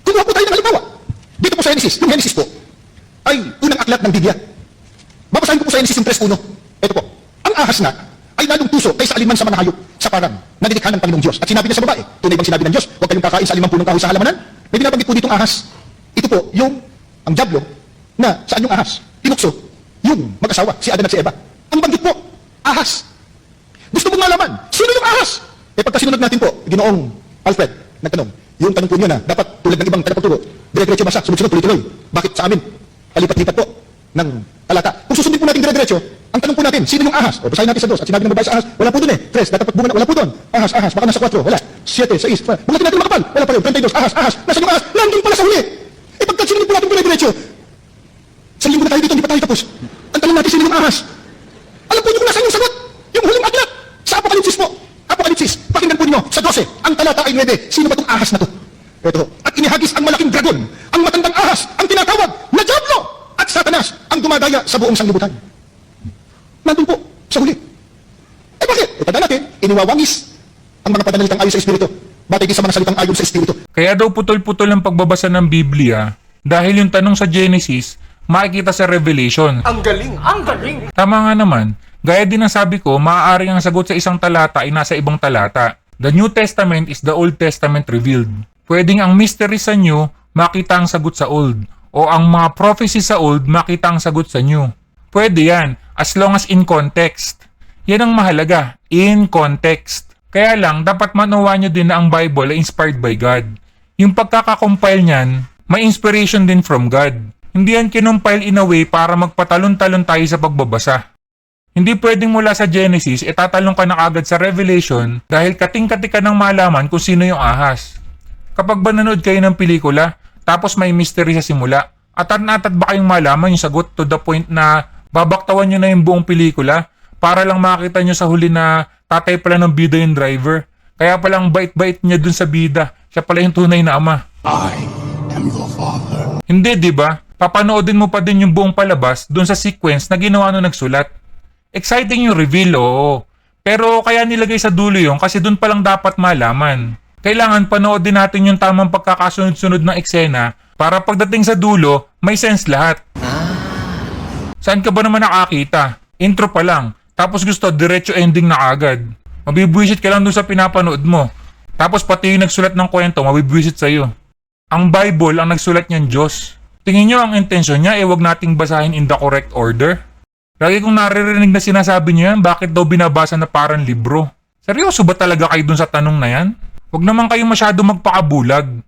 Kumuha po tayo ng halimbawa. Dito po sa Genesis, yung Genesis po, ay unang aklat ng Biblia. Babasahin ko po sa Genesis yung 3:1. Ito po, ang ahas na ay lalong tuso kaysa alinman sa mga hayop sa parang na nilikha ng Panginoong Diyos. At sinabi niya sa babae, tunay bang sinabi ng Diyos, huwag kayong kakain sa alimang punong kahoy sa halamanan? May binabanggit po ditong ahas. Ito po, ang diablo, na saan yung ahas? Tinukso, yung mag-asawa, si Adan at si Eva. Ang banggit po, ahas. Gusto mong malaman, sino yung ahas? Pagka sinunod natin po, Ginoong Alfred, nagtanong, yung tanong po niyo na, dapat tulad ng ibang tagapagturo, dire-diretso basa, sunod-sunod, tuloy-tuloy. Bakit sa amin? Palipat-lipat po ng talata. Kung susundin po natin dire-diretso, ang tanong po natin, sino yung ahas? O basahin natin sa 2. At sinabi ng babae sa ahas, wala po dun eh. 3, dapat pagbunga na, wala po dun. Ahas, baka nasa 4, wala. 7, 6, bungatin natin makapal, wala pa rin. 32, ahas, nasa yung ahas? Nandun pala sa huli. Pagka sinunod po natin dire-diretso, sa linggo na tayo dito, hindi pa tayo tapos. Ang tanong natin, sino yung ahas? Alam po niyo kung nasaan yung sagot? Yung huling aklat, sa Apokalipsis po. Apokalipsis, pakinggan po niyo, sa 12, ang talata ay 9, sino ba itong ahas na to? Ito, at inihagis ang malaking dragon, ang matandang ahas, ang tinatawag na Diablo, at Satanas, ang dumadaya sa buong sanglibutan. Nandun po, sa huli. Bakit? Tanda natin, iniwawangis ang mga pananalitang ayon sa Espiritu. Batay din sa mga salitang ayon sa Espiritu. Kaya daw putol-putol ang pagbabasa ng Biblia dahil yung tanong sa Genesis, makikita sa Revelation. Ang galing! Ang galing! Tama nga naman, gaya din ng sabi ko, maaaring ang sagot sa isang talata ay nasa ibang talata. The New Testament is the Old Testament revealed. Pwedeng ang mystery sa New, makita ang sagot sa Old. O ang mga prophecy sa Old, makita ang sagot sa New. Pwede yan, as long as in context. Yan ang mahalaga, in context. Kaya lang, dapat manawa nyo din na ang Bible ay inspired by God. Yung pagkakakompile niyan, may inspiration din from God. Hindi yan kinumpile in a way para magpatalon-talon tayo sa pagbabasa. Hindi pwedeng mula sa Genesis, tatalong ka na agad sa Revelation dahil kating-kati ka ng malaman kung sino yung ahas. Kapag ba nanood kayo ng pelikula, tapos may mystery sa simula, atat-atat ba kayong malaman yung sagot to the point na babaktawan nyo na yung buong pelikula para lang makita nyo sa huli na tatay pala ng bida yung driver. Kaya palang bait-bait niya dun sa bida. Siya pala yung tunay na ama. I am your father. Hindi, di ba? Papanoodin mo pa din yung buong palabas dun sa sequence na ginawa nung nagsulat. Exciting yung reveal, oo. Pero kaya nilagay sa dulo yun kasi dun palang dapat malaman. Kailangan panoodin natin yung tamang pagkakasunod-sunod ng eksena para pagdating sa dulo, may sense lahat. Saan ka ba naman nakakita? Intro pa lang. Tapos gusto, diretso ending na agad. Mabibwisit ka lang dun sa pinapanood mo. Tapos pati yung nagsulat ng kwento, mabibwisit sa'yo. Ang Bible, ang nagsulat niyan Diyos. Tingin nyo ang intensyon niya, wag nating basahin in the correct order. Lagi kong naririnig na sinasabi niyo yan, bakit daw binabasa na parang libro? Seryoso ba talaga kayo dun sa tanong na yan? Huwag naman kayo masyado magpakabulag.